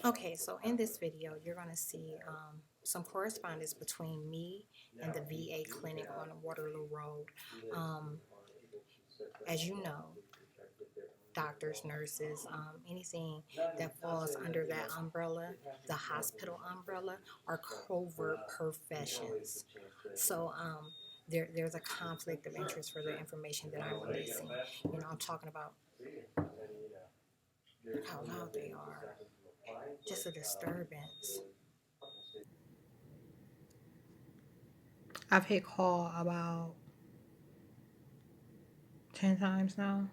Okay, so in this video, you're going to see some correspondence between me and the VA clinic on Waterloo Road. Um, as you know, doctors, nurses, anything that falls under that umbrella, the hospital umbrella, are covert professions. So there's a conflict of interest for the information that I'm releasing. I'm talking about how loud they are, just a disturbance. I've hit call about 10 times now.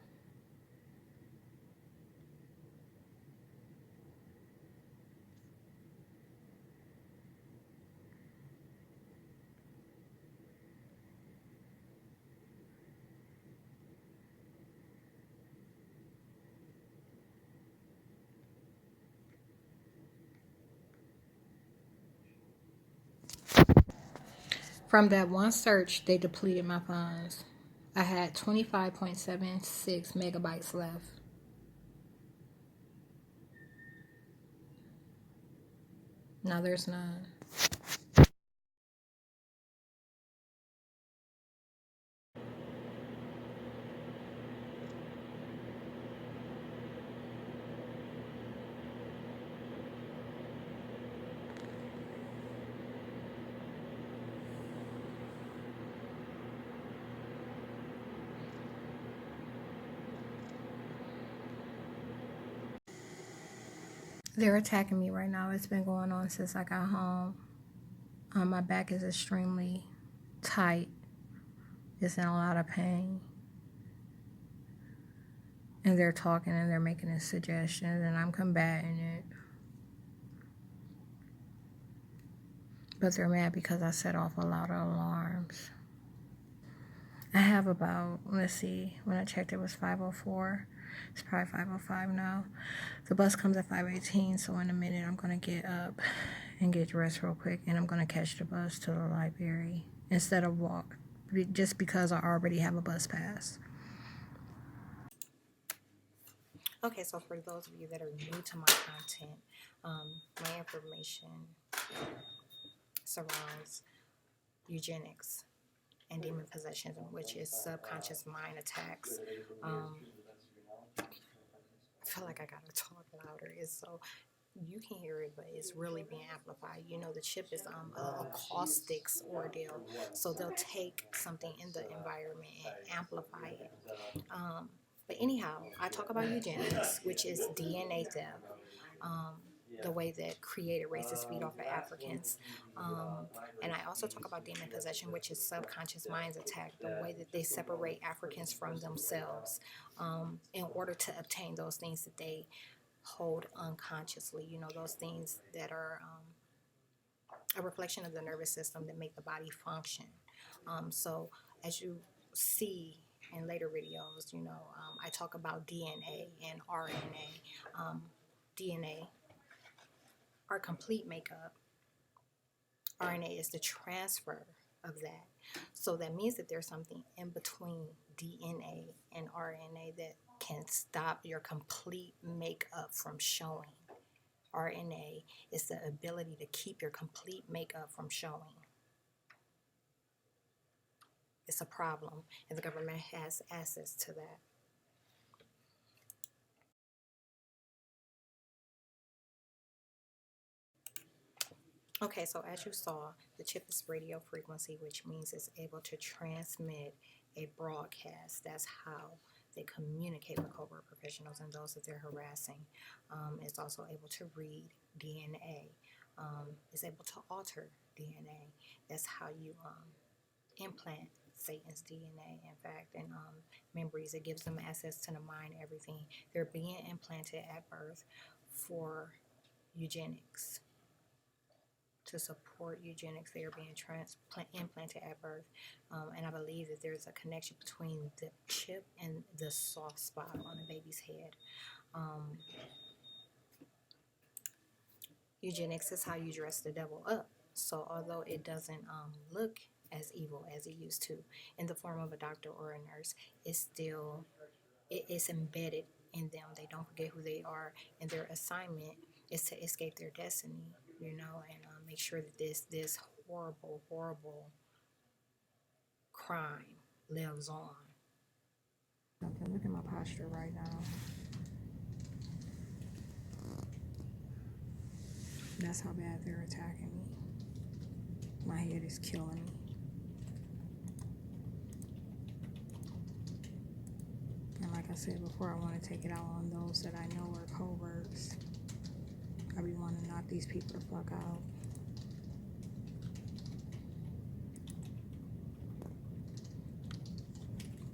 From that one search, they depleted my funds. I had 25.76 megabytes left. Now there's none. They're attacking me right now. It's been going on since I got home. My back is extremely tight. It's in a lot of pain. And they're talking and they're making a suggestions and I'm combating it. But they're mad because I set off a lot of alarms. I have about, let's see, when I checked it was 5:04. It's probably 5:05 now. The bus comes at 5:18, so in a minute I'm going to get up and get dressed real quick and I'm going to catch the bus to the library instead of walk, just because I already have a bus pass. Okay, so for those of you that are new to my content, my information surrounds eugenics and demon possession, which is subconscious mind attacks. I feel like I gotta talk louder. It's so you can hear it, but it's really being amplified. The chip is a acoustics ordeal, so they'll take something in the environment and amplify it. But anyhow, I talk about eugenics, which is DNA theft. Um, the way that created races feed off of Africans. And I also talk about demon possession, which is subconscious minds attack, the way that they separate Africans from themselves in order to obtain those things that they hold unconsciously, those things that are a reflection of the nervous system that make the body function. So as you see in later videos, I talk about DNA and RNA. DNA, our complete makeup. RNA is the transfer of that. So that means that there's something in between DNA and RNA that can stop your complete makeup from showing. RNA is the ability to keep your complete makeup from showing. It's a problem, and the government has access to that. Okay, so as you saw, the chip is radio frequency, which means it's able to transmit a broadcast. That's how they communicate with covert professionals and those that they're harassing. It's also able to read DNA. It's able to alter DNA. That's how you implant Satan's DNA, in fact, and memories. It gives them access to the mind, everything. They're being implanted at birth for eugenics. To support eugenics, they are being implanted at birth. And I believe that there's a connection between the chip and the soft spot on the baby's head. Eugenics is how you dress the devil up. So although it doesn't look as evil as it used to in the form of a doctor or a nurse, it's embedded in them. They don't forget who they are, and their assignment is to escape their destiny, you know, and make sure that this horrible crime lives on. Okay, look at my posture right now. That's how bad they're attacking me. My head is killing me. And like I said before, I want to take it out on those that I know are coverts. I be wanting to knock these people the fuck out.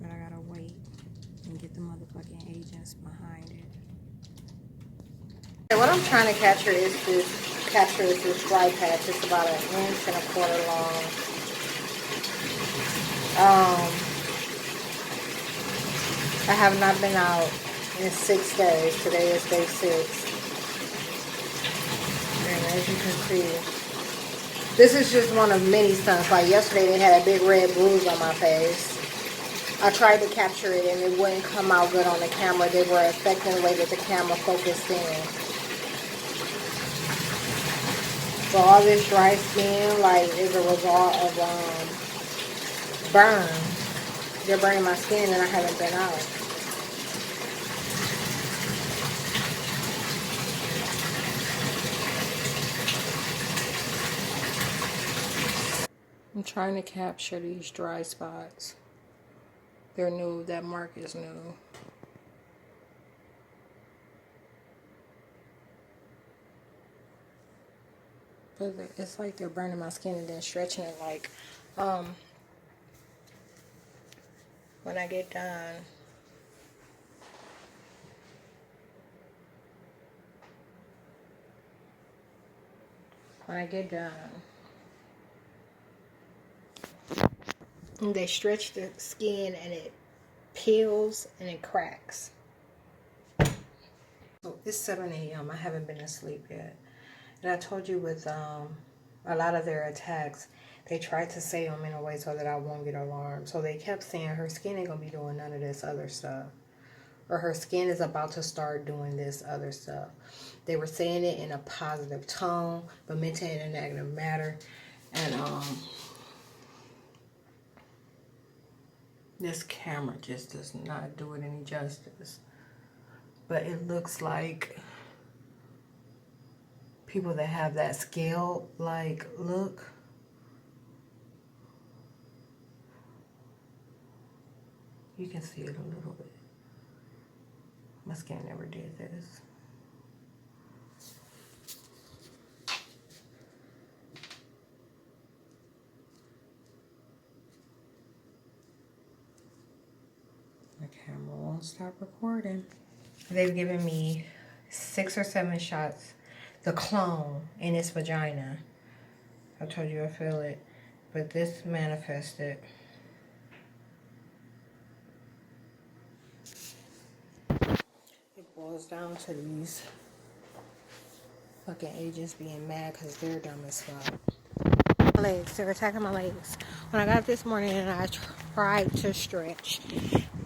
But I gotta wait and get the motherfucking agents behind it. What I'm trying to capture is this dry patch. It's about 1.25 inches long. I have not been out in 6 days. Today is day 6. And as you can see, this is just one of many stunts. Like yesterday they had a big red bruise on my face. I tried to capture it and it wouldn't come out good on the camera. They were affecting the way that the camera focused in. So all this dry skin, like, is a result of burn. They're burning my skin and I haven't been out. I'm trying to capture these dry spots. They're new. That mark is new. But it's like they're burning my skin and then stretching it. Like, when I get done, they stretch the skin and it peels and it cracks. So it's 7 a.m. I haven't been asleep yet. And I told you with a lot of their attacks, they tried to say them in a way so that I won't get alarmed. So they kept saying her skin ain't going to be doing none of this other stuff. Or her skin is about to start doing this other stuff. They were saying it in a positive tone, but meant it in a negative manner. And this camera just does not do it any justice. But it looks like people that have that scale-like look. You can see it a little bit. My skin never did this. The camera won't stop recording. They've given me 6 or 7 shots. The clone in its vagina. I told you I feel it. But this manifested. It boils down to these fucking agents being mad because they're dumb as fuck. My legs, they're attacking my legs. When I got up this morning and I tried to stretch,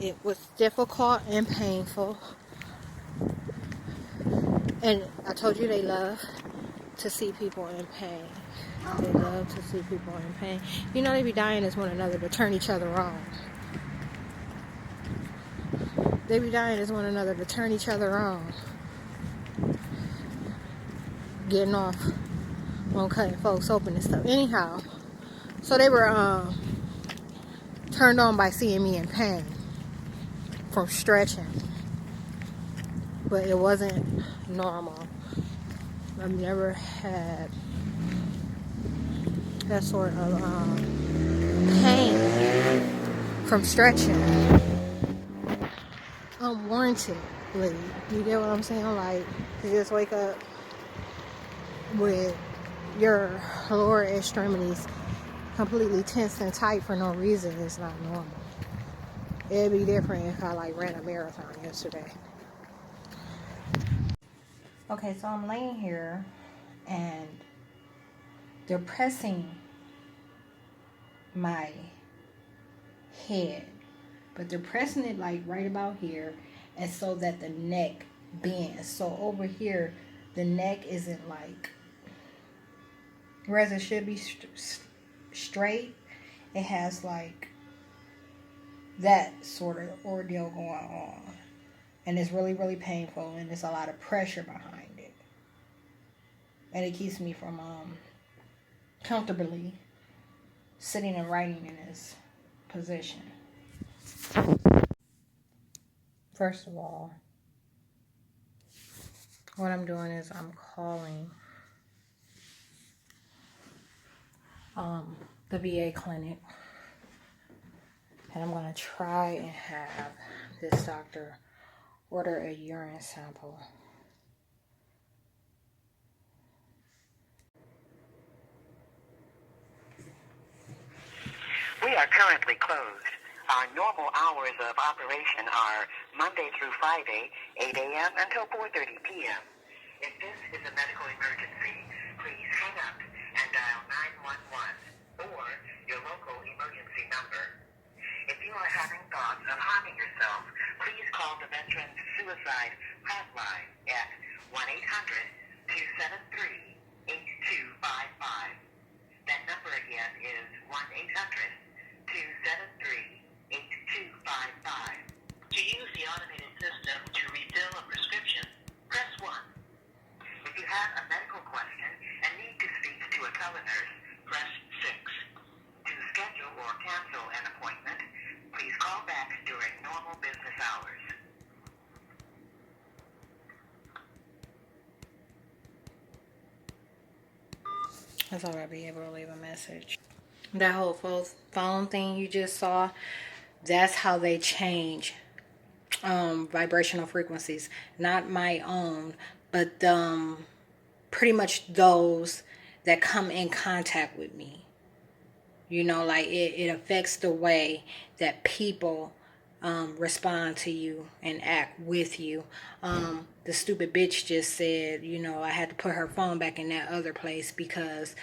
it was difficult and painful. And I told you they love to see people in pain. They love to see people in pain. You know they be dying as one another to turn each other on. They be dying as one another to turn each other on. Getting off on cutting folks open and stuff. Anyhow, so they were turned on by seeing me in pain from stretching. But it wasn't normal. I've never had that sort of pain from stretching unwarrantedly. You get what I'm saying? Like, you just wake up with your lower extremities completely tense and tight for no reason. It's not normal. It'd be different if I like ran a marathon yesterday. Okay, so I'm laying here and they're pressing my head, but they're pressing it like right about here, and so that the neck bends. So over here the neck isn't like, whereas it should be straight, it has like that sort of ordeal going on. And it's really, really painful, and there's a lot of pressure behind it. And it keeps me from comfortably sitting and writing in this position. First of all, what I'm doing is I'm calling the VA clinic, and I'm going to try and have this doctor order a urine sample. We are currently closed. Our normal hours of operation are Monday through Friday, 8 a.m. until 4:30 p.m. If this is a medical emergency, please hang up and dial 911 or your local emergency number. If you are having thoughts of harming yourself, please call the Veterans Suicide Hotline at 1-800-273-8255. That number again is 1-800-273-8255. To use the automated system to refill a prescription, press 1. If you have a medical question and need to speak to a telenurse, press 6. To schedule or cancel an appointment, please call back during normal business hours. I thought I'd be able to leave a message. That whole phone thing you just saw, that's how they change vibrational frequencies. Not my own, but pretty much those that come in contact with me. You know, like it affects the way that people respond to you and act with you. The stupid bitch just said, you know, I had to put her phone back in that other place because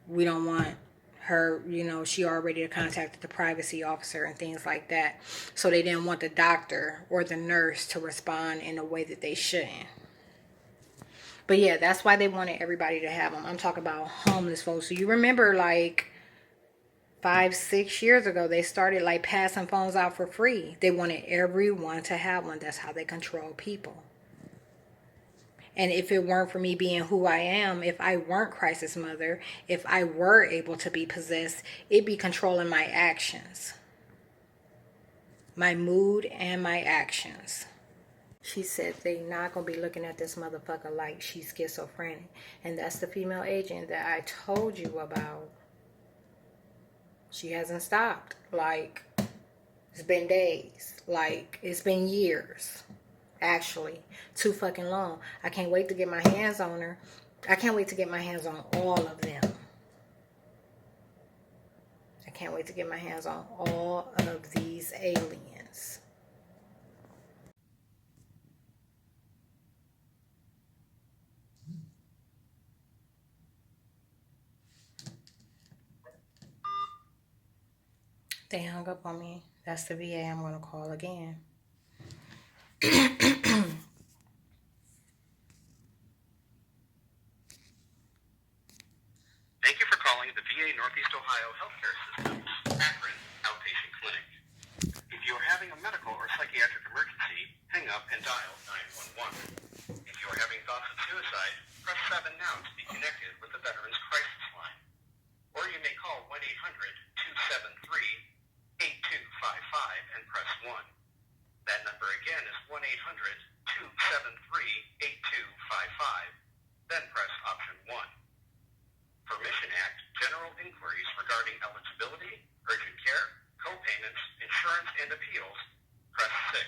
we don't want her, you know, she already contacted the privacy officer and things like that. So they didn't want the doctor or the nurse to respond in a way that they shouldn't. But yeah, that's why they wanted everybody to have them. I'm talking about homeless folks. So you remember like 5-6 years ago, they started like passing phones out for free. They wanted everyone to have one. That's how they control people. And if it weren't for me being who I am, if I weren't crisis mother, if I were able to be possessed, it'd be controlling my actions. My mood and my actions. She said they not going to be looking at this motherfucker like she's schizophrenic. And that's the female agent that I told you about. She hasn't stopped. Like, it's been days. Like, it's been years. Actually, too fucking long. I can't wait to get my hands on her. I can't wait to get my hands on all of them. I can't wait to get my hands on all of these aliens. They hung up on me. That's the VA I'm going to call again. Thank you for calling the VA Northeast Ohio Healthcare System, Akron Outpatient Clinic. If you are having a medical or psychiatric emergency, hang up and dial 911. If you are having thoughts of suicide, press 7 now to be connected with the Veterans Crisis Line. Or you may call 1-800-273-8255 and press 1. That number again is 1-800-273-8255, then press option 1. For Mission Act, general inquiries regarding eligibility, urgent care, co-payments, insurance, and appeals, press 6.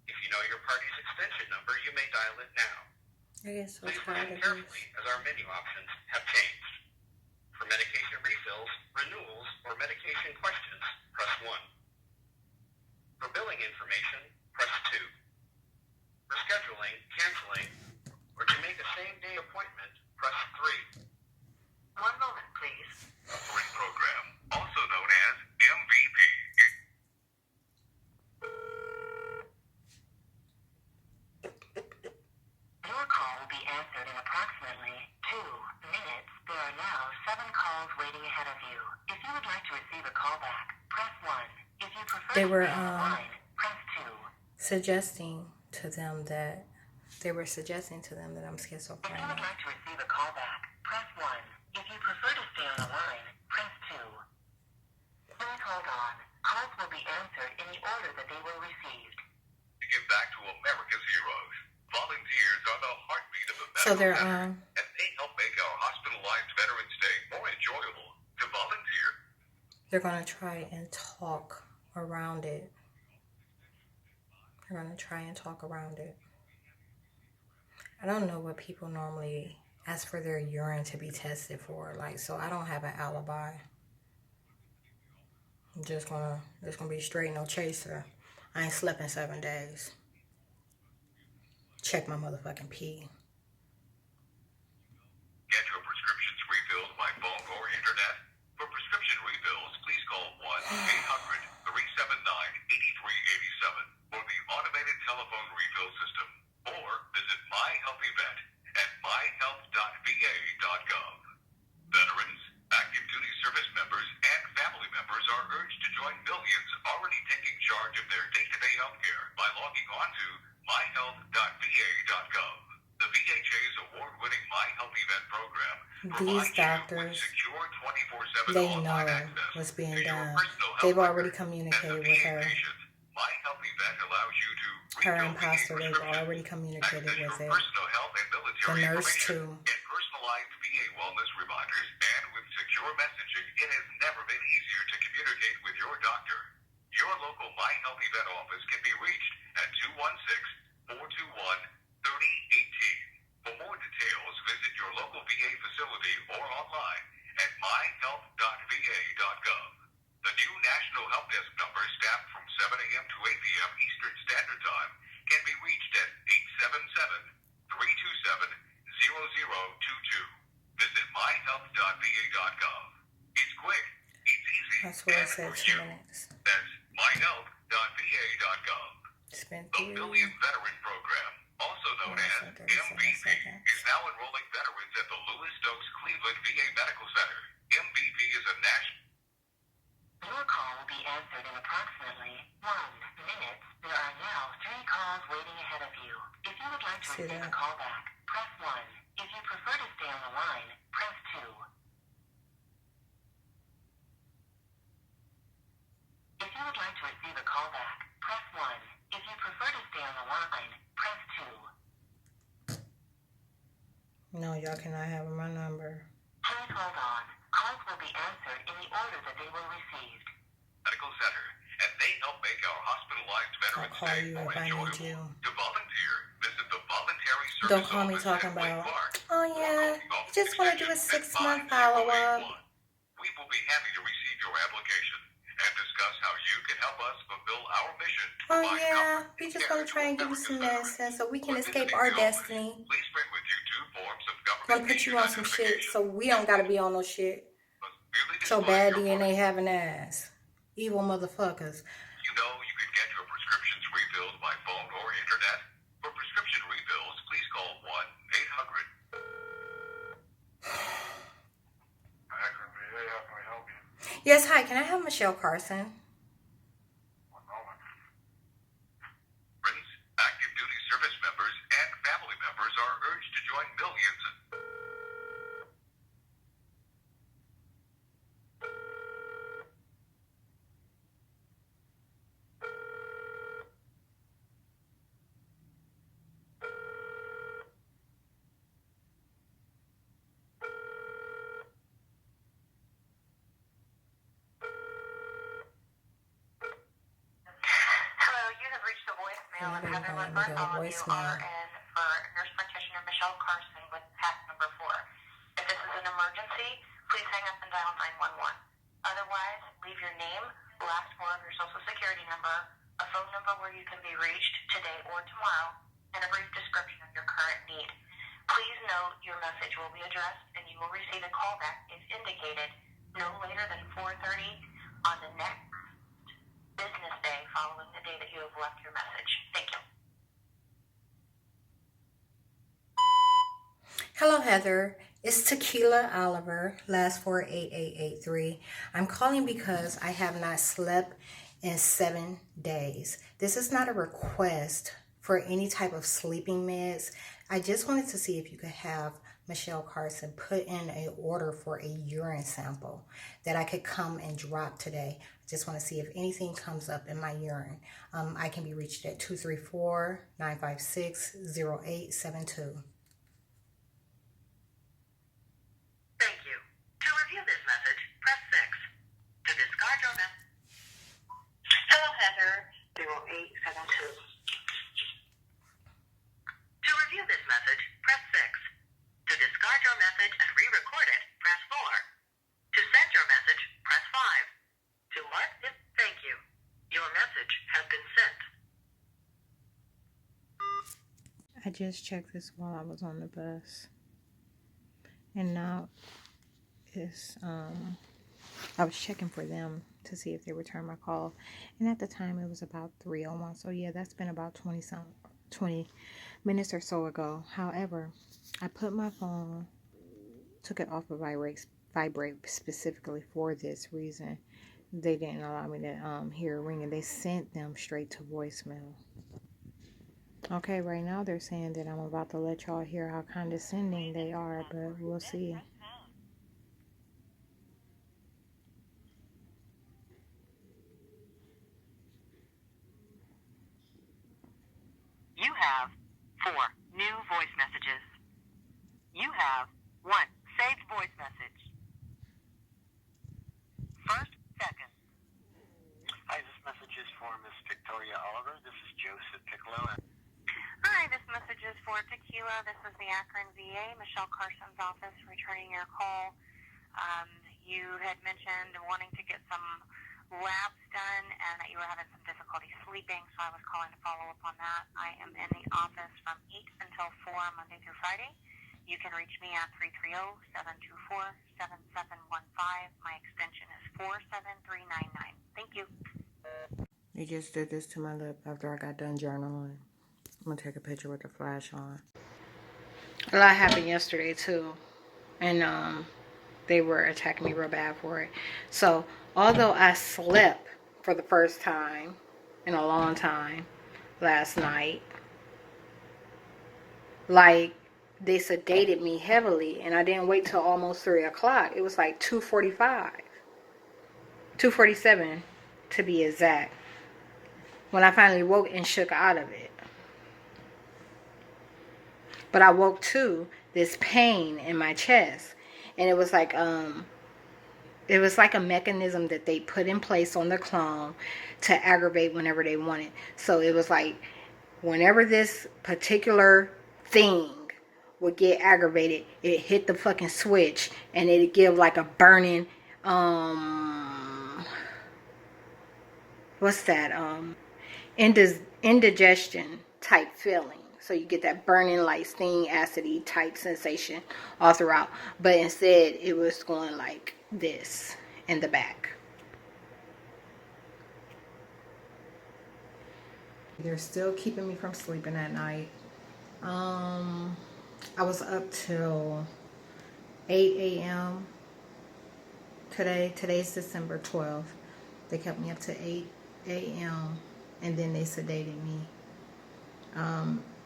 If you know your party's extension number, you may dial it now. Please listen carefully as our menu options have changed. For medication refills, renewals, or medication questions, press 1. For billing information, press 2. For scheduling, canceling, or to make a same-day appointment, press 3. One moment, please. Free program, also known as MVP. Your call will be be answered in approximately 2 minutes. There are now 7 calls waiting ahead of you. If you would like to receive a call back, press 1. If you prefer They to were stay on the line, press 2. suggesting to them that I'm If you schizophrenic. would like to receive a call back, press 1. If you prefer to stay on the line, press 2. Please hold on. Calls will be answered in the order that they were received. To give back to America's heroes, volunteers are the heartbeat of the So medical they're center, and they help make our hospitalized veterans' day more enjoyable. To volunteer, they're gonna try and talk around it. I don't know what people normally ask for their urine to be tested for. Like, so I don't have an alibi. I'm just gonna be straight, no chaser. I ain't slept in 7 days. Check my motherfucking pee. get your prescriptions refilled by phone or internet. For prescription refills, please call 1-800-379-8387 for the automated telephone refill system, or visit My Health Event at myhealth.va.gov. Veterans, active duty service members, and family members are urged to join millions already taking charge of their day-to-day health care by logging on to myhealth.va.gov. The VHA's award-winning My Health Event program These provides you with doctors, secure 24/7 they online know access what's to being your done. personal health They've already record. As a communicated VA with her. patient, My Health Event allows you to Her refill VA imposter, they've prescriptions, already communicated access your with it. personal health and The military nurse information, too. get personalized VA wellness reminders, and with secure messaging, it has never been easier to communicate with your doctor. Your local My Health Event office can be reached at 216-421-3018. For more details, visit your local VA facility or online at myhealth.va.gov. The new National Help Desk number, staffed from 7 a.m. to 8 p.m. Eastern Standard Time, can be reached at 877-327-0022. Visit myhealth.va.gov. It's quick, it's easy, I swear it and said for 2 you. minutes. That's myhealth.va.gov. It's been The 3 Million Veteran Program, also known as minutes and 37 MVP, seconds. is now enrolling veterans at the Lewis Stokes Cleveland VA Medical Center. MVP is a national... Your call will be answered in approximately 1 minute. There are now 3 calls waiting ahead of you. If you would like to See receive that? a call back, press 1. If you prefer to stay on the line, press 2. If you would like to receive a call back, press 1. If you prefer to stay on the line, press 2. No, y'all cannot have my number. Please hold on. Calls will be answered in the order that they were received. Medical Center, and they help make our hospitalized I'll veterans' call day you more if I need enjoyable. you. To volunteer, visit the Voluntary Service Don't call me Office talking at Wake about, Park, oh or yeah, call the office just want to do a extension 6-month at 5081. follow-up. We will be happy to receive your application and discuss how you can help us fulfill our mission to Oh provide yeah, comfort we and just care want to to try and give you America's some veterans. medicine so we can When escape visiting our the office, destiny. please bring with you 2 forms of I'm gonna government put you on some shit identification. so we don't gotta be on no shit. Clearly So display bad your DNA having ass. Evil motherfuckers. You know you can get your prescriptions refilled by phone or internet. For prescription refills, please call 1-800. Akron VA, how can I help you? Yes, hi, can I have Michelle Carson? One moment. Veterans, active duty service members, and family members are urged to join millions. Hello, you have reached the voicemail of Heather Lindbergh. All of you are in for nurse practitioner Michelle Carson with pass number 4. If this is an emergency, please hang up and dial 911. Otherwise, leave your name, last 4 of your social security number, a phone number where you can be reached today or tomorrow, and a brief description of your current need. Please note your message will be addressed and you will receive a callback if indicated no later than 4:30 on the next business day following the day that you have left your message. Thank you. Hello, Heather. It's Tequila Oliver, last 48883. I'm calling because I have not slept in 7 days. This is not a request for any type of sleeping meds. I just wanted to see if you could have Michelle Carson put in an order for a urine sample that I could come and drop today. I just want to see if anything comes up in my urine. I can be reached at 234-956-0872. Thank you. To review this message, press 6. To discard your message. Hello, Heather. 0872. To review this message, press 6. To discard your message and re-record it, press 4. To send your message, press 5. To mark it, thank you. Your message has been sent. I just checked this while I was on the bus. And now it's I was checking for them to see if they returned my call. And at the time it was about 3:01. So yeah, that's been about 20 minutes or so ago. However, I put my phone, took it off of vibrate specifically for this reason. They didn't allow me to hear it ringing. They sent them straight to voicemail. Okay, right now they're saying that I'm about to let y'all hear how condescending they are, but we'll see. You have 4 new voice messages. You have 1 saved voice message. First, second. Hi, this message is for Miss Victoria Oliver. This is Joseph Piccolo. Hi, this message is for Tequila. This is the Akron VA, Michelle Carson's office, returning your call. You had mentioned wanting to get some labs done and that you were having some difficulty sleeping, so I was calling to follow up on that. I am in the office from 8 until 4, Monday through Friday. You can reach me at 330-724-7715. My extension is 47399. Thank you. They just did this to my lip after I got done journaling. I'm gonna take a picture with the flash on. A lot happened yesterday too, and they were attacking me real bad for it. So although I slept for the first time in a long time last night, like they sedated me heavily, and I didn't wait till almost 3 o'clock. It was like 2:45, 2:47 to be exact, when I finally woke and shook out of it. But I woke to this pain in my chest, and it was like a mechanism that they put in place on the clone to aggravate whenever they wanted. So it was like whenever this particular thing would get aggravated, it hit the fucking switch and it'd give like a burning what's that indigestion type feeling. So you get that burning, like sting, acidy type sensation all throughout. But instead, it was going like this in the back. They're still keeping me from sleeping at night. I was up till 8 a.m. today. Today's December 12th. They kept me up to 8 a.m. and then they sedated me.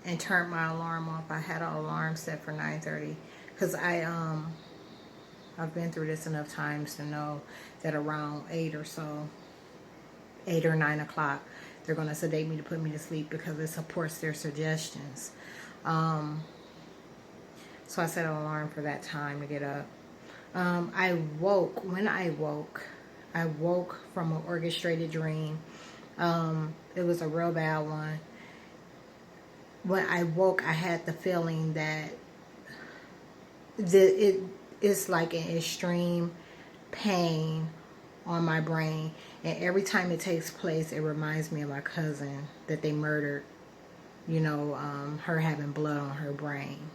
And turned my alarm off. I had an alarm set for 9:30 because I've been through this enough times to know that around 8 or 9 o'clock, they're going to sedate me to put me to sleep because it supports their suggestions. So I set an alarm for that time to get up. When I woke from an orchestrated dream. It was a real bad one. When I woke, I had the feeling that it's like an extreme pain on my brain. And every time it takes place, it reminds me of my cousin that they murdered. Her having blood on her brain.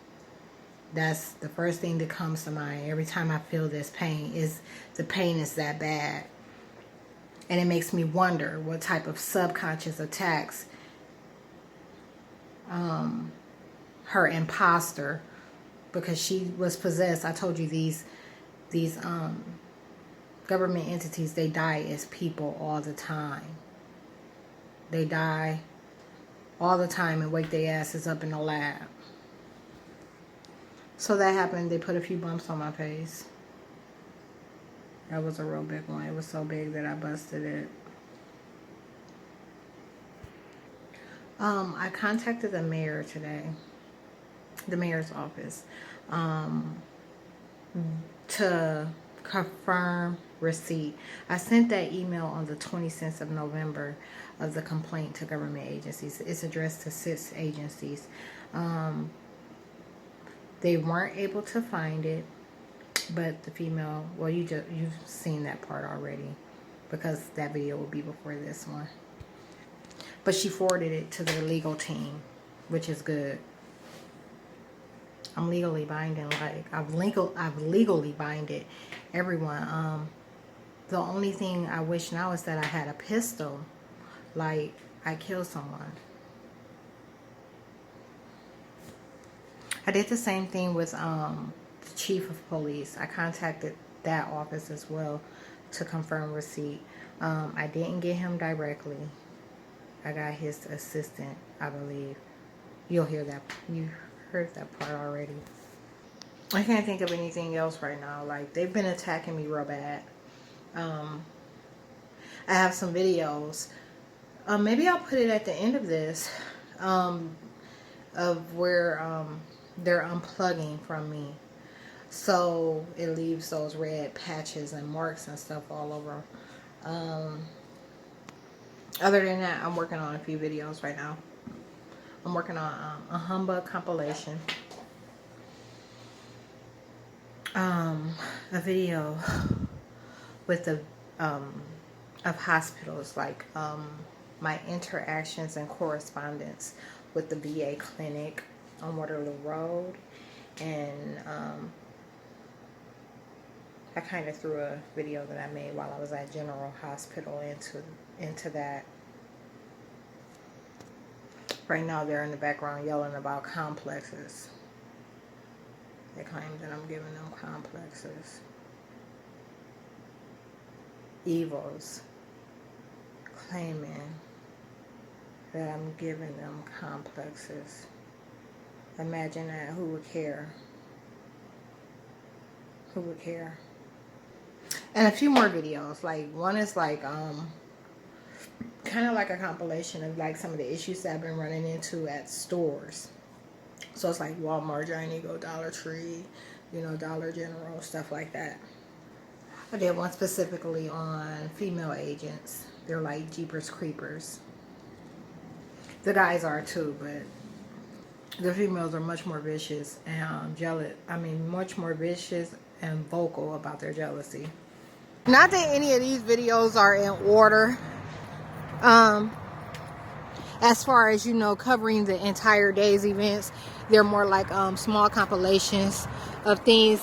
That's the first thing that comes to mind. Every time I feel this pain, the pain is that bad. And it makes me wonder what type of subconscious attacks her imposter because she was possessed. I told you these government entities, they die as people all the time. They die all the time and wake their asses up in the lab. So that happened. They put a few bumps on my face. That was a real big one. It was so big that I busted it. I contacted the mayor today, the mayor's office, to confirm receipt. I sent that email on the 26th of November of the complaint to government agencies. It's addressed to 6 agencies. They weren't able to find it, but the female, well, you've seen that part already because that video will be before this one. But she forwarded it to their legal team, which is good. I'm legally binding, like I've legally binded everyone. The only thing I wish now is that I had a pistol, like I killed someone. I did the same thing with the chief of police. I contacted that office as well to confirm receipt. I didn't get him directly. I got his assistant, I believe. You'll hear that. You heard that part already. I can't think of anything else right now. Like, they've been attacking me real bad. I have some videos. Maybe I'll put it at the end of this. Of where they're unplugging from me. So it leaves those red patches and marks and stuff all over. Other than that, I'm working on a few videos right now. I'm working on a humbug compilation. A video with the of hospitals, like my interactions and correspondence with the VA clinic on Waterloo Road, and I kind of threw a video that I made while I was at General Hospital into that. Right now they're in the background yelling about complexes. They claim that I'm giving them complexes. Evils claiming that I'm giving them complexes. Imagine that. Who would care? Who would care? And a few more videos. Like, one is like kind of like a compilation of like some of the issues that I've been running into at stores. So it's like Walmart, Giant Eagle, Dollar Tree, you know, Dollar General, stuff like that. I did one specifically on female agents. They're like Jeepers Creepers. The guys are too, but the females are much more vicious and jealous. I mean, much more vicious and vocal about their jealousy. Not that any of these videos are in order. As far as, you know, covering the entire day's events, they're more like small compilations of things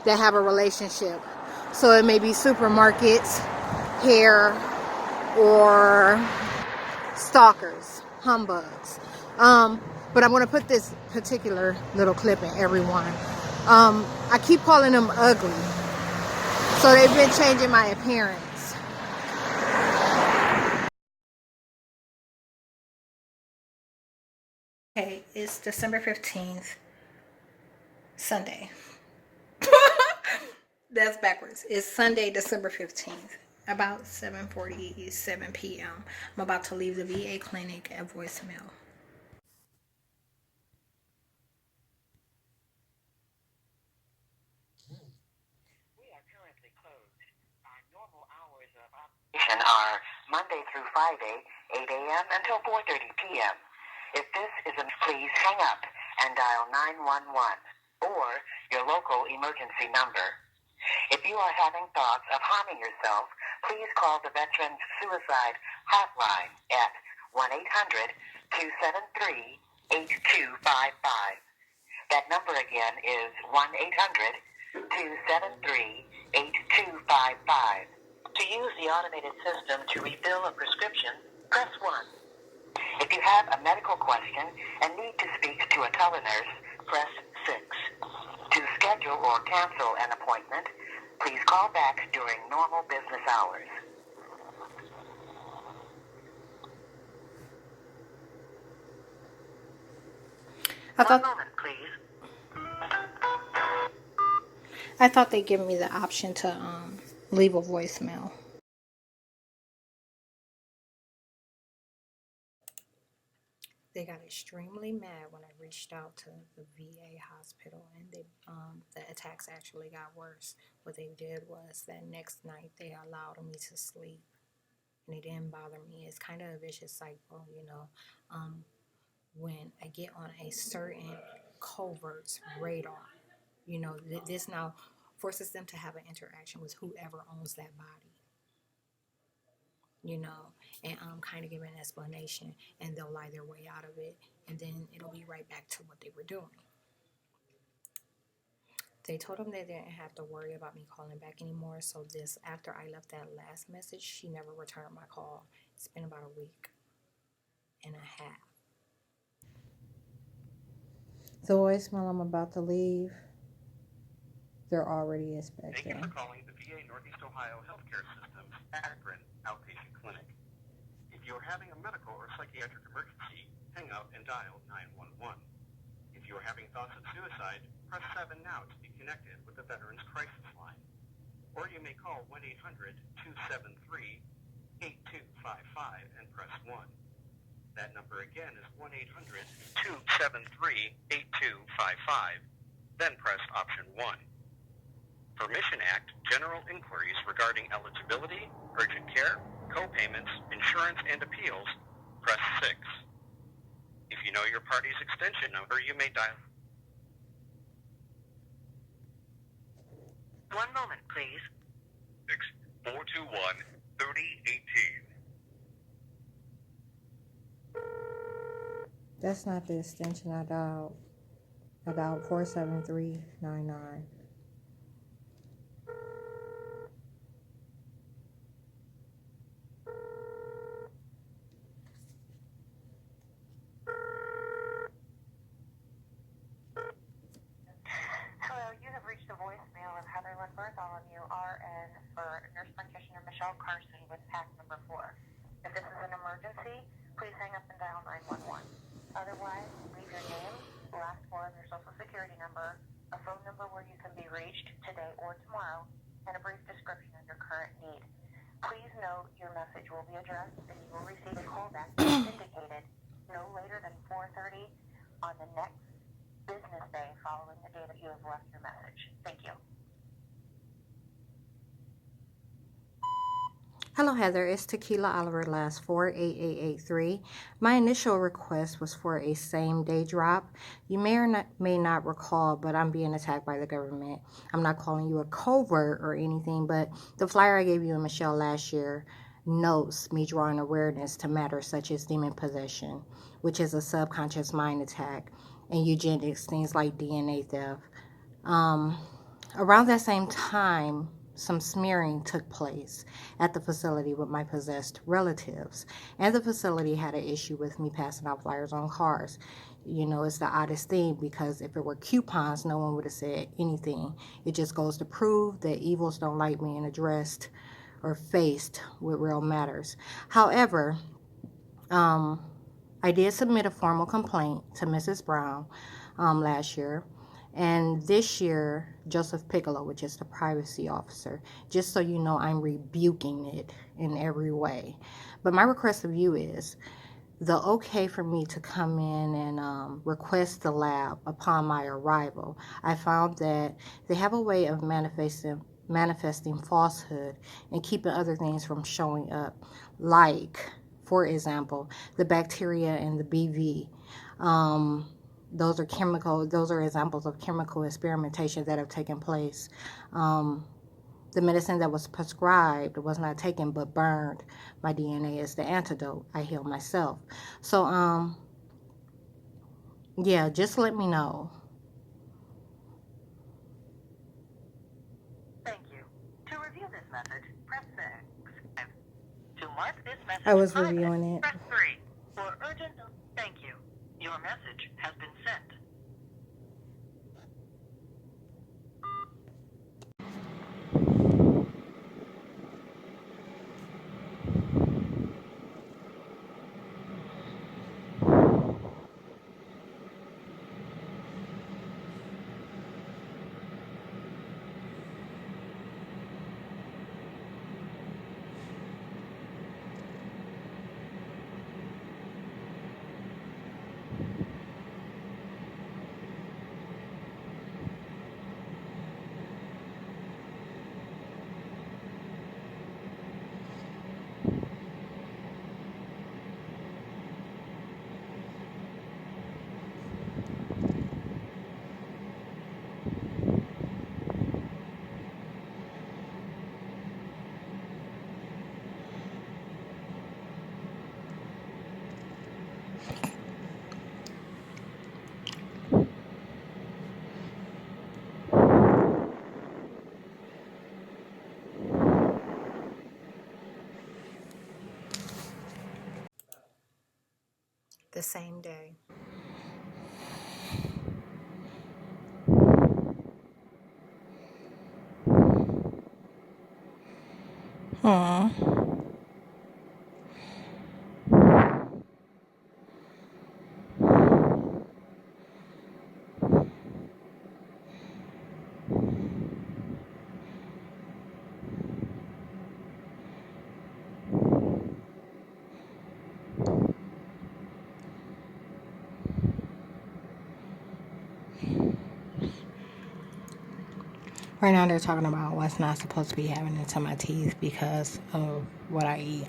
that have a relationship. So it may be supermarkets, hair, or stalkers, humbugs. But I'm going to put this particular little clip in every one. I keep calling them ugly. So they've been changing my appearance. Okay, it's December 15th, Sunday. That's backwards. It's Sunday, December 15th, about 7:47 p.m. I'm about to leave the VA clinic at voicemail. We are currently closed. Our normal hours of operation are Monday through Friday, 8 a.m. until 4:30 p.m. If this is a, please hang up and dial 911 or your local emergency number. If you are having thoughts of harming yourself, please call the Veterans Suicide Hotline at 1-800-273-8255. That number again is 1-800-273-8255. To use the automated system to refill a prescription, press 1. If you have a medical question and need to speak to a telenurse, press 6. reschedule or cancel an appointment, please call back during normal business hours. One moment, please. I thought they give me the option to leave a voicemail. They got extremely mad when I reached out to the VA hospital, and the attacks actually got worse. What they did was that next night they allowed me to sleep, and it didn't bother me. It's kind of a vicious cycle, you know. When I get on a certain covert's radar, you know, this now forces them to have an interaction with whoever owns that body, you know, and kind of give an explanation, and they'll lie their way out of it, and then it'll be right back to what they were doing. They told them they didn't have to worry about me calling back anymore, so after I left that last message, she never returned my call. It's been about a week and a half. The voicemail I'm about to leave, they're already expecting. Thank you for calling the VA Northeast Ohio Healthcare System's Akron Outpatient Clinic. If you are having a medical or psychiatric emergency, hang up and dial 911. If you are having thoughts of suicide, press 7 now to be connected with the Veterans Crisis Line. Or you may call 1-800-273-8255 and press 1. That number again is 1-800-273-8255. Then press option 1. For Mission Act, general inquiries regarding eligibility, urgent care, co-payments, insurance, and appeals, press 6. If you know your party's extension number, you may dial. One moment, please. 421-3018. That's not the extension I dialed. I dialed 47399. Hello, you have reached the voicemail of Heather Bartholomew, RN, for nurse practitioner Michelle Carson with PAC number 4. If this is an emergency, please hang up and dial 911. Otherwise, leave your name, last four of your social security number, a phone number where you can be reached today or tomorrow, and a brief description of your current need. Please note your message will be addressed and you will receive a callback as indicated no later than 4:30 on the next business day following the day that you have left your message. Thank you. Hello, Heather. It's Tequila Oliver, last 48883. My initial request was for a same-day drop. You may not recall, but I'm being attacked by the government. I'm not calling you a covert or anything, but the flyer I gave you and Michelle last year notes me drawing awareness to matters such as demon possession, which is a subconscious mind attack, and eugenics, things like DNA theft. Around that same time, some smearing took place at the facility with my possessed relatives, and the facility had an issue with me passing out flyers on cars. You know, it's the oddest thing, because if it were coupons, no one would have said anything. It just goes to prove that evils don't like being addressed or faced with real matters. However, I did submit a formal complaint to Mrs. Brown last year. And this year, Joseph Piccolo, which is the privacy officer, just so you know, I'm rebuking it in every way. But my request of you is the okay for me to come in and request the lab upon my arrival. I found that they have a way of manifesting falsehood and keeping other things from showing up, like, for example, the bacteria and the BV. Those are examples of chemical experimentation that have taken place. The medicine that was prescribed was not taken but burned. My DNA is the antidote. I heal myself. So, yeah, just let me know. Thank you. To review this message, press 6. To mark this message I was private, reviewing it. press 3. For urgent, thank you. Your message has been sent. the same day. Right now they're talking about what's not supposed to be having into my teeth because of what I eat.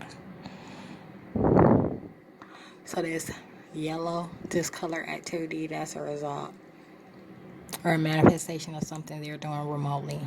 So this yellow discolor activity, that's a result or a manifestation of something they're doing remotely.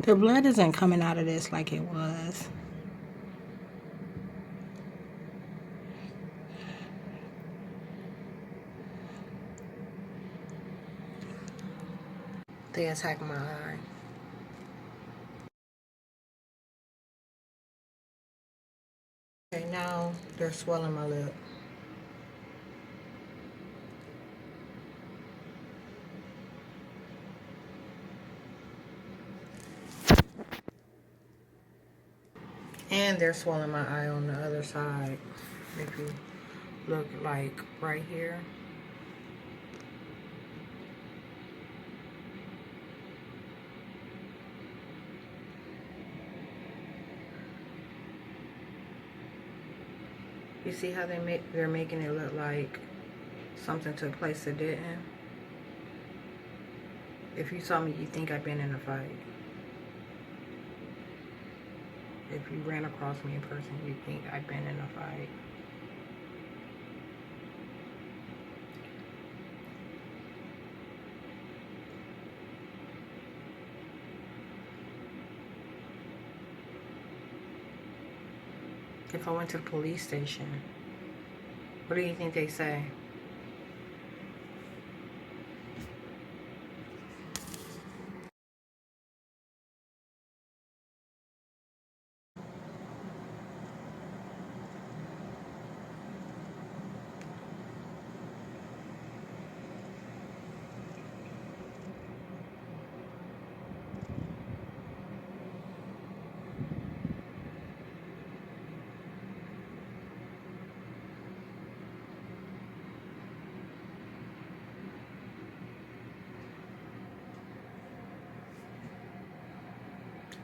The blood isn't coming out of this like it was. They attacked my eye. Okay, now they're swelling my lip. And they're swelling my eye on the other side. If you look like right here. You see how they're making it look like something took place that didn't? If you saw me, you think I've been in a fight. If you ran across me in person, you think I've been in a fight. If I went to the police station, what do you think they say?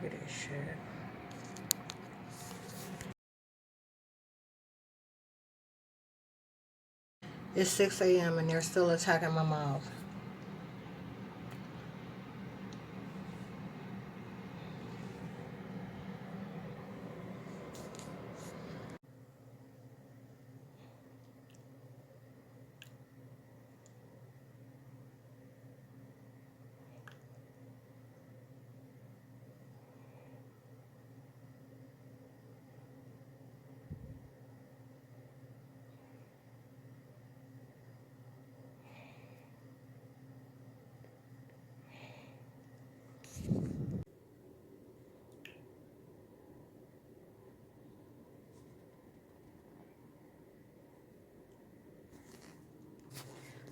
Look at this shit. It's 6 a.m. and they're still attacking my mouth.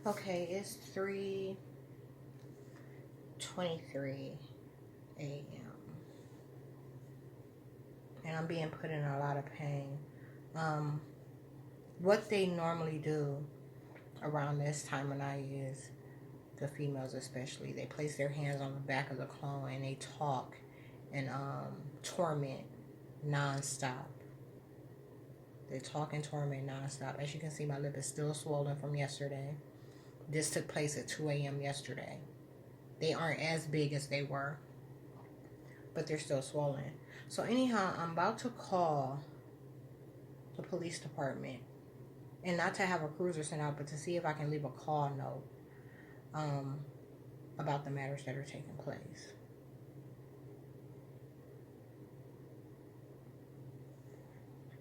Okay, it's 3 1:23 a.m. and I'm being put in a lot of pain. What they normally do around this time of night is, the females especially, they place their hands on the back of the clone and they talk and torment non-stop. They talk and torment non-stop. As you can see, my lip is still swollen from yesterday. This took place at 2 a.m. yesterday. They aren't as big as they were, but they're still swollen. So anyhow, I'm about to call the police department, and not to have a cruiser sent out, but to see if I can leave a call note about the matters that are taking place.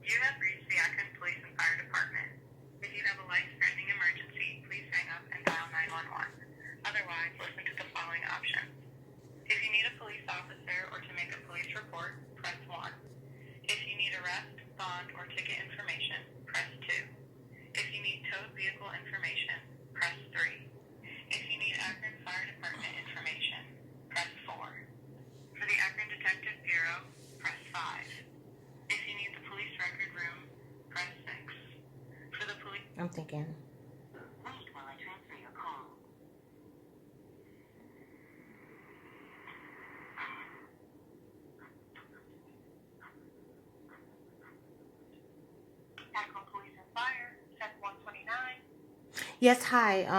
You have reached the Akron Police and Fire Department. If you have a life-threatening emergency, please hang up and dial 911. Otherwise, listen to the following options. If you need a police officer or to make a police report, press 1. If you need arrest, bond, or ticket information, press 2. If you need towed vehicle information, press 3. If you need Akron Fire Department information, press 4. For the Akron Detective Bureau, press 5. If you need the police record room, press 6. For the police... I'm thinking. Wait while I transfer your call. Akron Police and Fire, set 129. Yes, hi.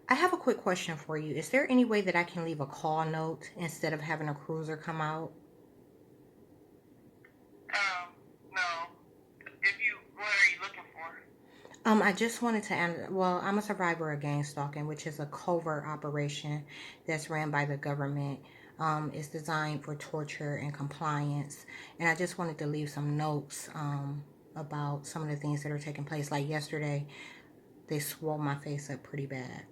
I have a quick question for you. Is there any way that I can leave a call note instead of having a cruiser come out? No. What are you looking for? I just wanted to I'm a survivor of gang stalking, which is a covert operation that's ran by the government. It's designed for torture and compliance. And I just wanted to leave some notes about some of the things that are taking place. Like yesterday, they swole my face up pretty bad.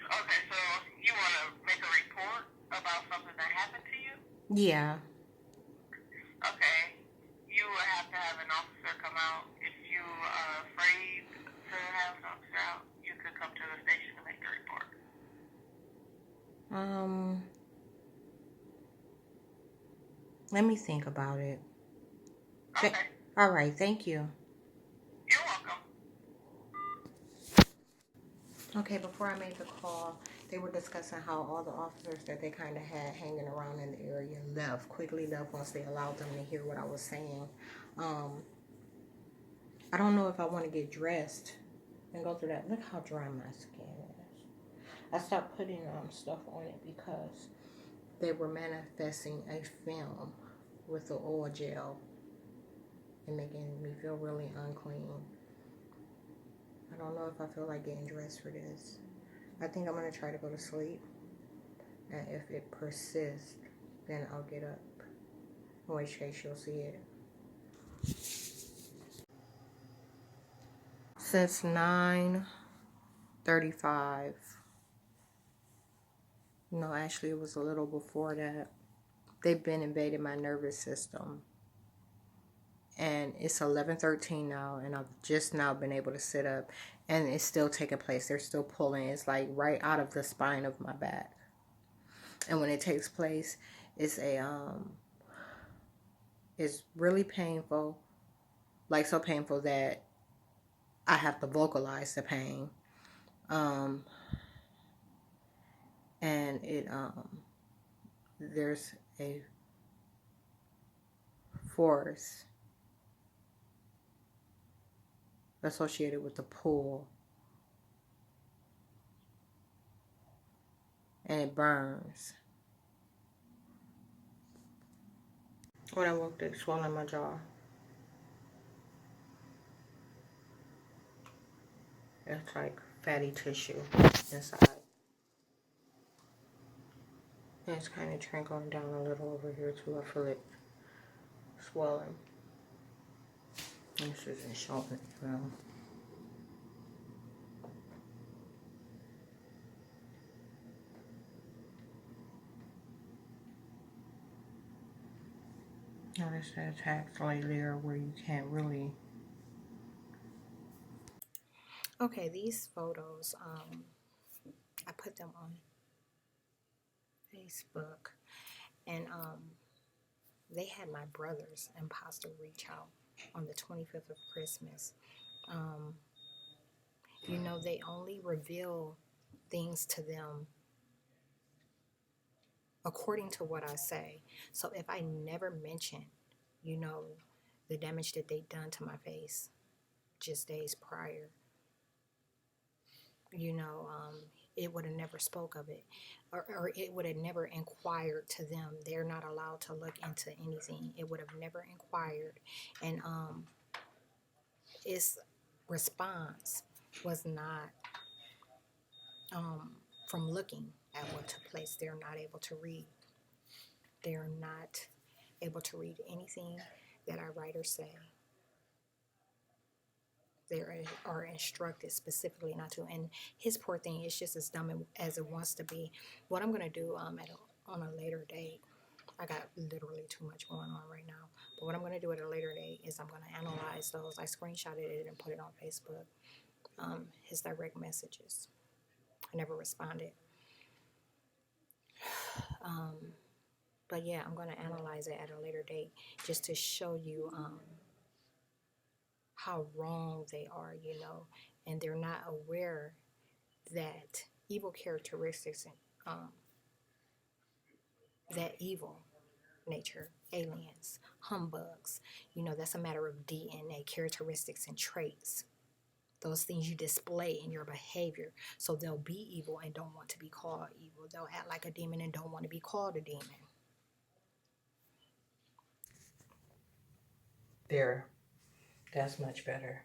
Okay, so you want to make a report about something that happened to you? Yeah. Okay. You will have to have an officer come out. If you are afraid to have an officer out, you could come to the station to make the report. Let me think about it. Okay. All right, thank you. You're welcome. Okay, before I made the call, they were discussing how all the officers that they kind of had hanging around in the area quickly left once they allowed them to hear what I was saying. I don't know if I want to get dressed and go through that. Look how dry my skin is. I stopped putting stuff on it because they were manifesting a film with the oil gel and making me feel really unclean. I don't know if I feel like getting dressed for this. I think I'm going to try to go to sleep. And if it persists, then I'll get up. In which case you'll see it. Since 9:35. No, actually it was a little before that. They've been invading my nervous system. And it's 11:13 now, and I've just now been able to sit up, and it's still taking place. They're still pulling. It's like right out of the spine of my back. And when it takes place, it's really painful, like so painful that I have to vocalize the pain. And there's a force associated with the pull, and it burns. When I woke up, swelling my jaw. It's like fatty tissue inside. And it's kind of trickling down a little over here too. I feel it swelling. This isn't showing it well. Notice the attacks lately are where you can't really. Okay, these photos, I put them on Facebook, and they had my brother's imposter reach out on the 25th of Christmas. You know, they only reveal things to them according to what I say. So if I never mention, you know, the damage that they done to my face just days prior, you know, it would have never spoke of it, or it would have never inquired to them. They're not allowed to look into anything. It would have never inquired, and its response was not from looking at what took place. They're not able to read. They're not able to read anything that I write or say. They are instructed specifically not to. And his poor thing is just as dumb as it wants to be. What I'm gonna do on a later date. I got literally too much going on right now. But what I'm gonna do at a later date is I'm gonna analyze those. I screenshotted it and put it on Facebook. His direct messages. I never responded. But yeah, I'm gonna analyze it at a later date just to show you how wrong they are, you know, and they're not aware that evil characteristics and that evil nature, aliens, humbugs, you know, that's a matter of DNA, characteristics and traits. Those things you display in your behavior. So they'll be evil and don't want to be called evil. They'll act like a demon and don't want to be called a demon. There. That's much better.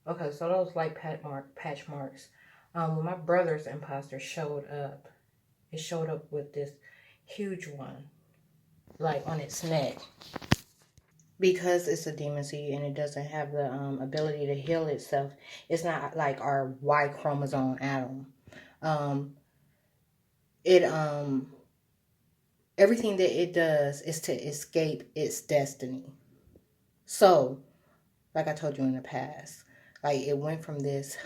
Okay, so those light patch marks. When my brother's imposter showed up, it showed up with this huge one, like on its neck. Because it's a demon seed and it doesn't have the ability to heal itself, it's not like our Y chromosome atom. Um, it everything that it does is to escape its destiny. So, like I told you in the past, like it went from this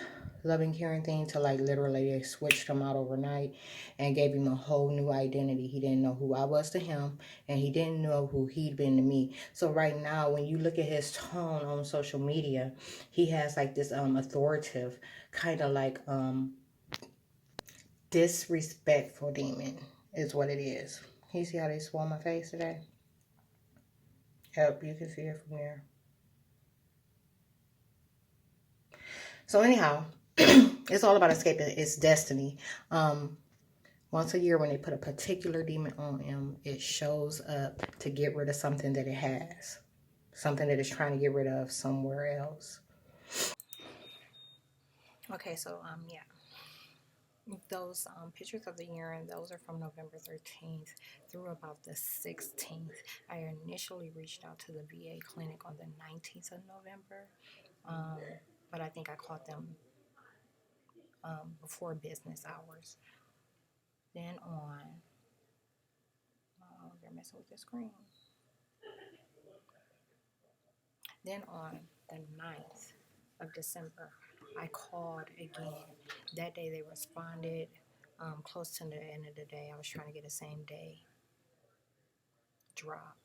loving, caring thing to like literally they switched him out overnight and gave him a whole new identity. He didn't know who I was to him, and he didn't know who he'd been to me. So right now, when you look at his tone on social media, he has like this authoritative kind of like disrespectful demon is what it is. You see how they swole my face today? Yep, you can see it from there. So anyhow, it's all about escaping its destiny. Once a year when they put a particular demon on him, it shows up to get rid of something that it has. Something that it's trying to get rid of somewhere else. Okay, so yeah. Those pictures of the urine, those are from November 13th through about the 16th. I initially reached out to the VA clinic on the 19th of November, but I think I caught them before business hours. Then on, they're messing with the screen. Then on the 9th of December, I called again. That day they responded close to the end of the day. I was trying to get a same day drop.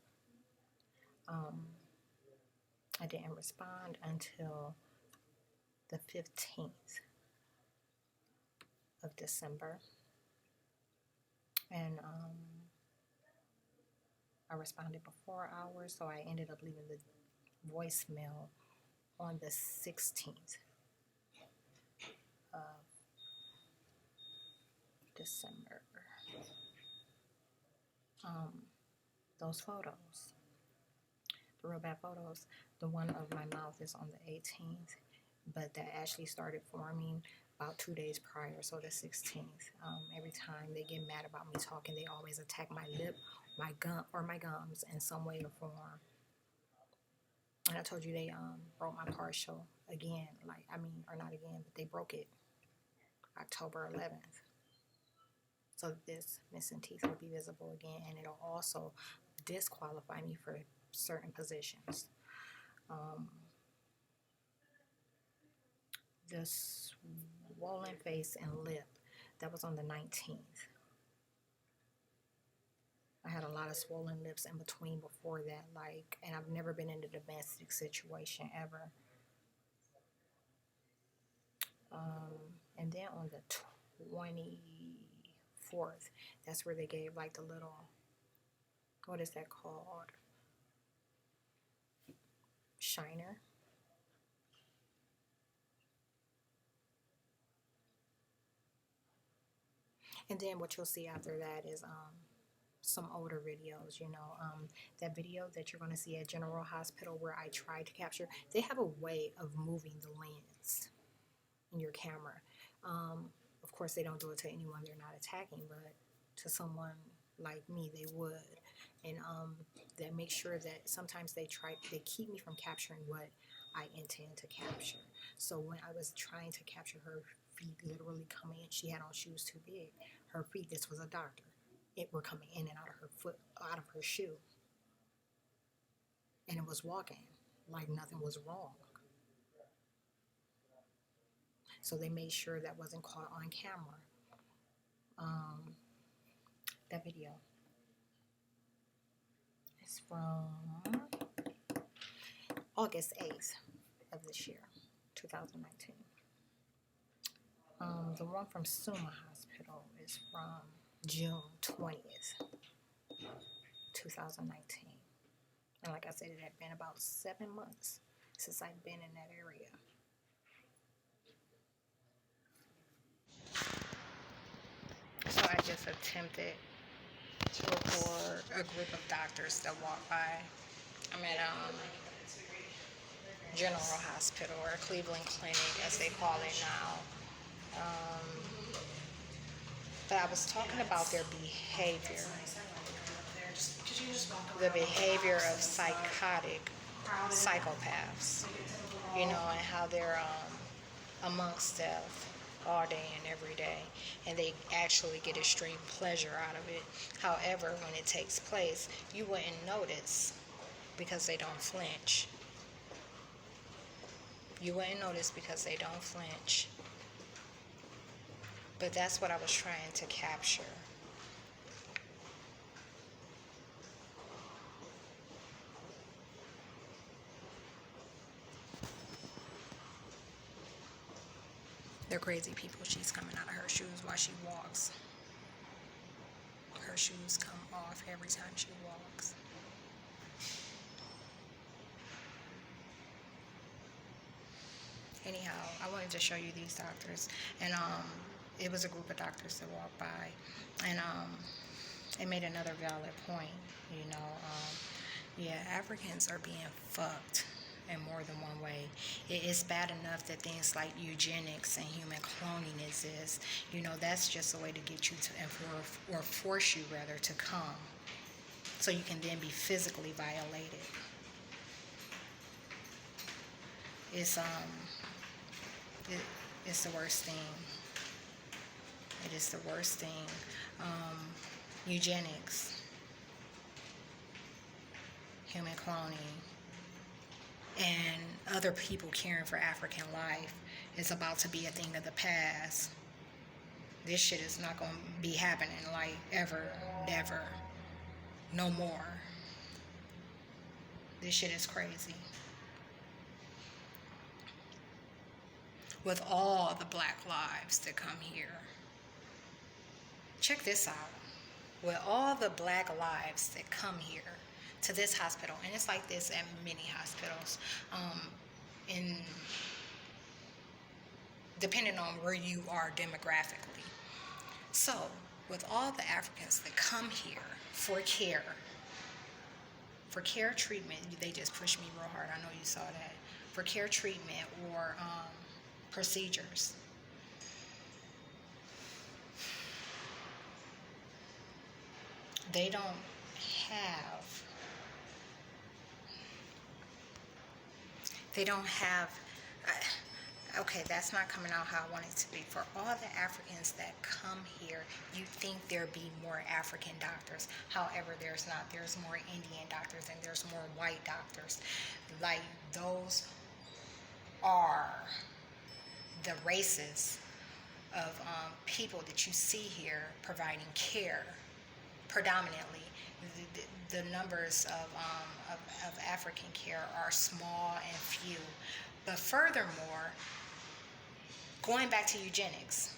I didn't respond until the 15th of December. And I responded before hours, so I ended up leaving the voicemail on the 16th of December. Those photos, the real bad photos, the one of my mouth is on the 18th, but that actually started forming about 2 days prior, so the 16th. Every time they get mad about me talking, they always attack my lip, my gum, or my gums in some way or form. And I told you they broke my partial again, or not again, but they broke it October 11th. So this missing teeth will be visible again, and it'll also disqualify me for certain positions. The swollen face and lip, That was on the 19th. I had a lot of swollen lips in between before that, like, and I've never been in a domestic situation ever. And then on the 24th, that's where they gave like the little, what is that called? Shiner. And then what you'll see after that is some older videos, that video that you're going to see at General Hospital where I tried to capture. They have a way of moving the lens in your camera. Of course, they don't do it to anyone they're not attacking, but to someone like me, they would. And that makes sure that sometimes they keep me from capturing what I intend to capture. So when I was trying to capture her feet literally coming in, she had on shoes too big. Her feet, this was a doctor, it were coming in and out of her foot, out of her shoe. And it was walking like nothing was wrong. So they made sure that wasn't caught on camera. That video is from August 8th of this year, 2019. The one from Suma Hospital is from June 20th, 2019. And like I said, it had been about 7 months since I'd been in that area. So I just attempted to record a group of doctors that walked by. I'm at General Hospital, or Cleveland Clinic as they call it now. But I was talking about their behavior. The behavior of psychopaths, and how they're amongst death all day and every day, and they actually get extreme pleasure out of it. However, when it takes place, you wouldn't notice because they don't flinch. You wouldn't notice because they don't flinch. But that's what I was trying to capture. They're crazy people. She's coming out of her shoes while she walks. Her shoes come off every time she walks. Anyhow, I wanted to show you these doctors, and it was a group of doctors that walked by, and it made another valid point. Africans are being fucked in more than one way. It's bad enough that things like eugenics and human cloning exist. That's just a way to get you to, or force you rather, to come, so you can then be physically violated. It's the worst thing. It is the worst thing. Eugenics, human cloning, and other people caring for African life is about to be a thing of the past. This shit is not going to be happening, like, ever, never, no more. This shit is crazy. With all the black lives that come here. Check this out. With all the black lives that come here to this hospital, and it's like this at many hospitals, depending on where you are demographically. So, with all the Africans that come here for care treatment, they just pushed me real hard, I know you saw that, for care treatment or procedures. They don't have, okay, that's not coming out how I want it to be. For all the Africans that come here, you think there'd be more African doctors. However, there's not. There's more Indian doctors and there's more white doctors. Like, those are the races of people that you see here providing care, predominantly. The numbers of African care are small and few. But furthermore, going back to eugenics,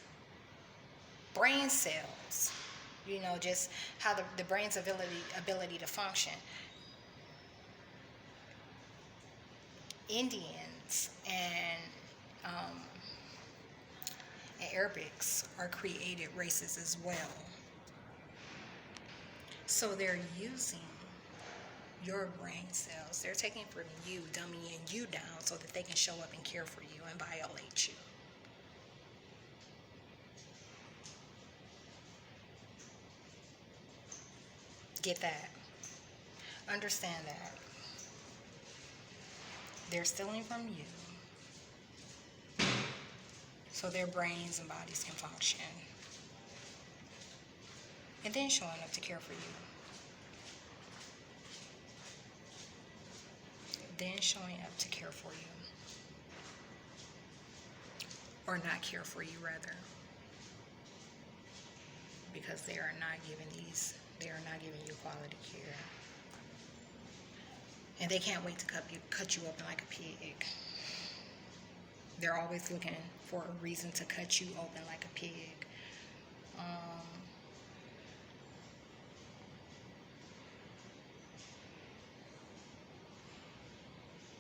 brain cells, just how the brain's ability to function. Indians and Arabics are created races as well. So they're using your brain cells. They're taking from you, dumbing you down so that they can show up and care for you and violate you. Get that. Understand that. They're stealing from you so their brains and bodies can function. And then showing up to care for you. Then showing up to care for you. Or not care for you, rather. Because they are not giving you quality care. And they can't wait to cut you open like a pig. They're always looking for a reason to cut you open like a pig.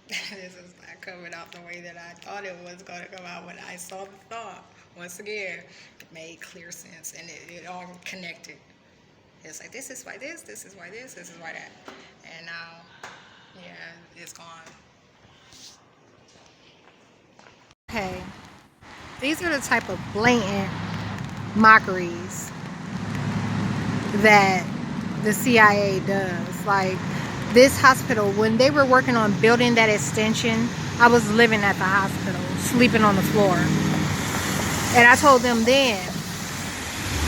This is not coming out the way that I thought it was going to come out when I saw the thought. Once again, it made clear sense, and it all connected. It's like, this is why this is why this is why that. And now, yeah, it's gone. Okay, these are the type of blatant mockeries that the CIA does. Like, this hospital, when they were working on building that extension, I was living at the hospital, sleeping on the floor. And I told them then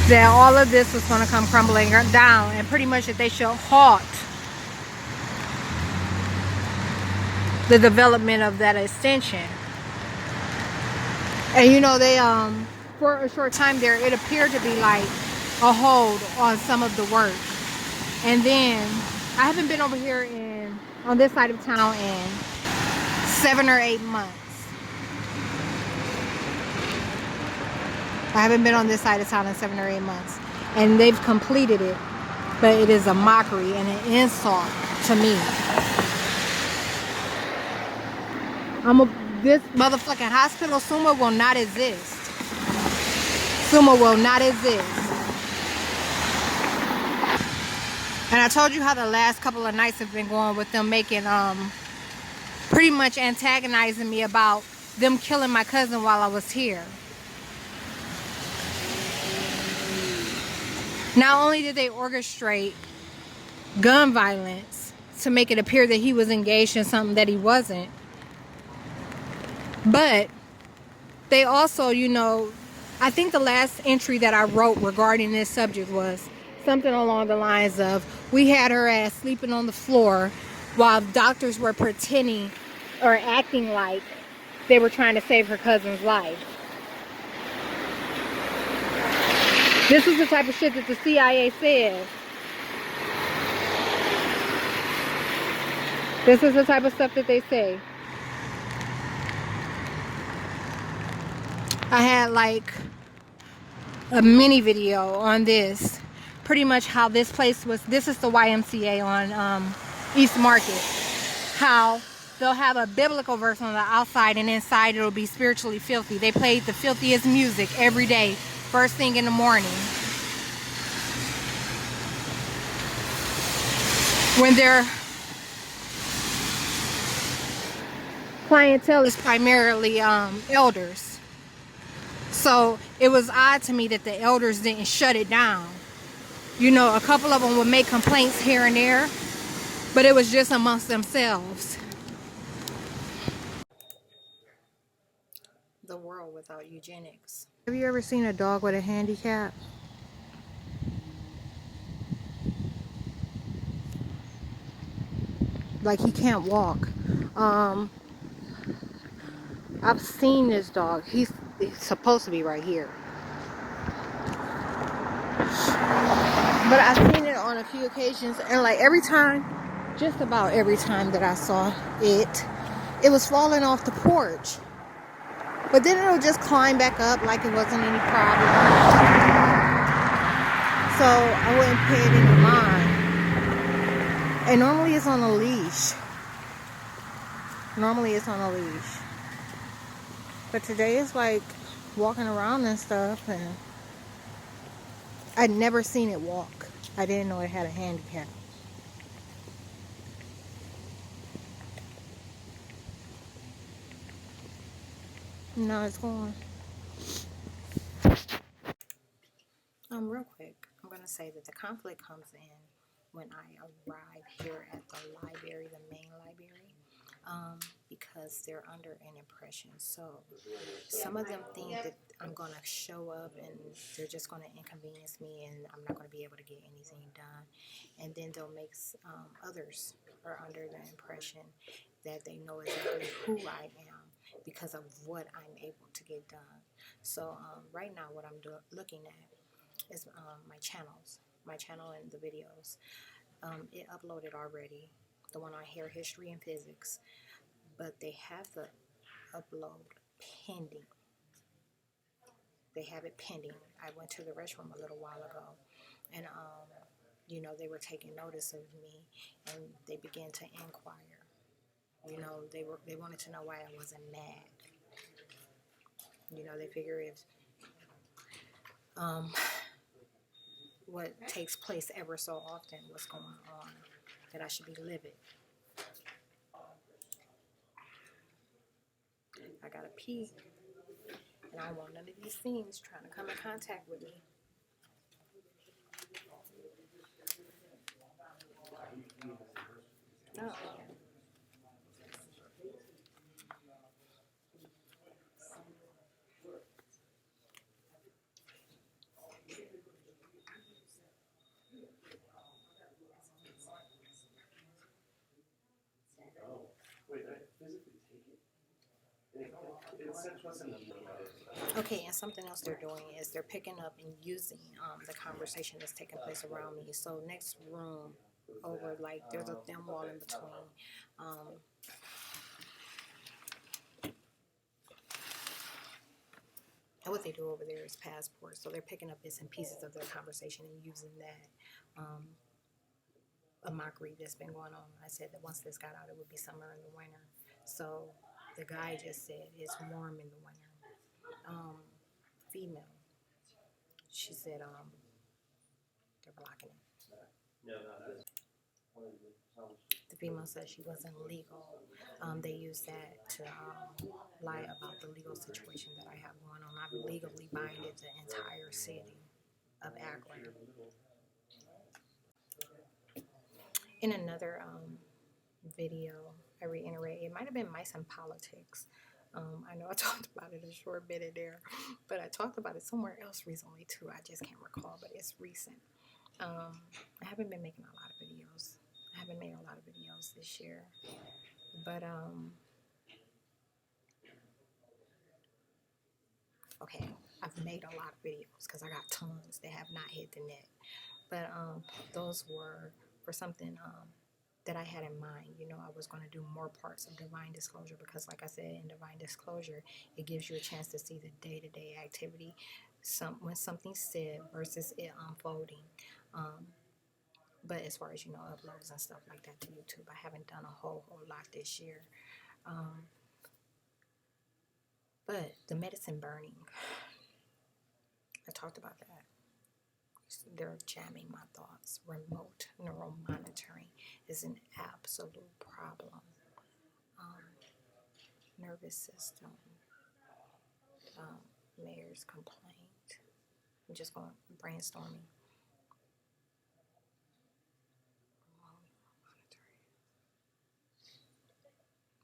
that all of this was going to come crumbling down, and pretty much that they should halt the development of that extension. And they for a short time there, it appeared to be like a hold on some of the work. And then I haven't been over here on this side of town in 7 or 8 months. I haven't been on this side of town in 7 or 8 months. And they've completed it. But it is a mockery and an insult to me. This motherfucking hospital, Suma, will not exist. Suma will not exist. And I told you how the last couple of nights have been going with them making, pretty much antagonizing me about them killing my cousin while I was here. Not only did they orchestrate gun violence to make it appear that he was engaged in something that he wasn't, but they also, I think the last entry that I wrote regarding this subject was something along the lines of, we had her ass sleeping on the floor while doctors were pretending or acting like they were trying to save her cousin's life. This is the type of shit that the CIA says. This is the type of stuff that they say. I had like a mini video on this. Pretty much how this place was. This is the YMCA on East Market. How they'll have a biblical verse on the outside and inside it'll be spiritually filthy. They played the filthiest music every day, first thing in the morning. When their clientele is primarily elders. So it was odd to me that the elders didn't shut it down. A couple of them would make complaints here and there, but it was just amongst themselves. The world without eugenics. Have you ever seen a dog with a handicap? Like, he can't walk. I've seen this dog. He's supposed to be right here. But I've seen it on a few occasions, and like every time, just about every time that I saw it, it was falling off the porch. But then it'll just climb back up like it wasn't any problem. So I wouldn't pay it any mind. And normally it's on a leash. But today it's like walking around and stuff, and I'd never seen it walk. I didn't know it had a handicap. No, it's gone. Real quick, I'm gonna say that the conflict comes in when I arrive here at the library, the main library, because they're under an impression. So some of them think that I'm gonna show up and they're just gonna inconvenience me, and I'm not gonna be able to get anything done. And then they'll make others are under the impression that they know exactly who I am because of what I'm able to get done. So right now, what I'm looking at is my channel and the videos. It uploaded already, the one on hair history and physics, but they have the upload pending. They have it pending. I went to the restroom a little while ago, and you know, they were taking notice of me, and they began to inquire. You know, they wanted to know why I wasn't mad. You know, they figure if what takes place ever so often, what's going on, that I should be livid. I gotta pee, and I don't want none of these things trying to come in contact with me. No. Okay, and something else they're doing is they're picking up and using the conversation that's taking place around me. So next room over, like there's a thin wall in between. And what they do over there is passports. So they're picking up bits and pieces of their conversation and using that. A mockery that's been going on. I said that once this got out, it would be summer in the winter. So the guy just said it's warm in the winter. Female. She said they're blocking it. The female said she wasn't legal. They used that to lie about the legal situation that I have going on. I've legally binded the entire city of Akron. In another video, I reiterated, it might have been Mice and Politics. I know I talked about it a short bit in there, but I talked about it somewhere else recently too. I just can't recall, but it's recent. I haven't been making a lot of videos. I haven't made a lot of videos this year, but okay, I've made a lot of videos because I got tons that have not hit the net. But those were for something that I had in mind. You know, I was going to do more parts of Divine Disclosure because, like I said, in Divine Disclosure, it gives you a chance to see the day-to-day activity, when something's said versus it unfolding. But as far as, you know, uploads and stuff like that to YouTube, I haven't done a whole lot this year. But the medicine burning, I talked about that. They're jamming my thoughts. Remote neural monitoring is an absolute problem. Nervous system, mayor's complaint. I'm just going brainstorming.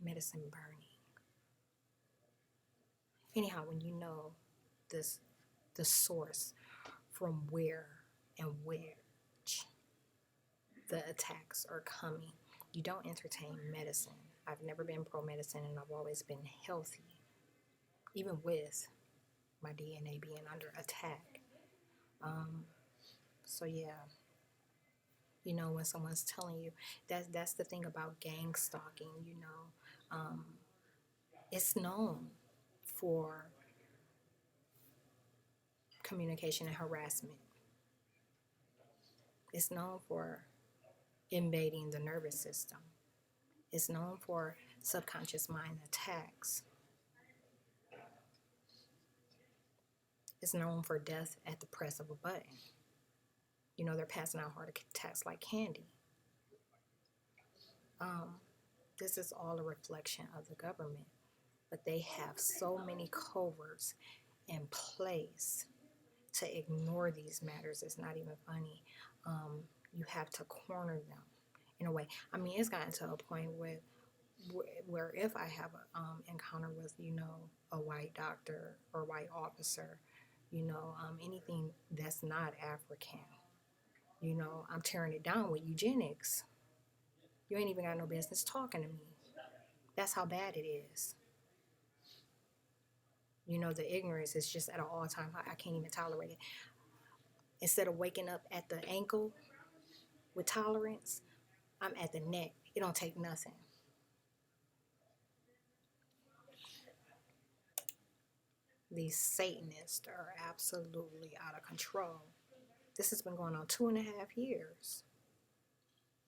Medicine burning. Anyhow, when you know the source from where and which the attacks are coming, you don't entertain medicine. I've never been pro-medicine, and I've always been healthy, even with my DNA being under attack. So yeah, You know, when someone's telling you, that's the thing about gang stalking, you know. It's known for communication and harassment. It's known for invading the nervous system. It's known for subconscious mind attacks. It's known for death at the press of a button. You know, they're passing out heart attacks like candy. This is all a reflection of the government, but they have so many coverts in place to ignore these matters. It's not even funny. You have to corner them in a way. I mean, it's gotten to a point where if I have an encounter with, you know, a white doctor or white officer, you know, anything that's not African, you know, I'm tearing it down with eugenics. You ain't even got no business talking to me. That's how bad it is. You know, the ignorance is just at an all-time high. I can't even tolerate it. Instead of waking up at the ankle with tolerance, I'm at the neck. It don't take nothing. These Satanists are absolutely out of control. This has been going on 2.5 years.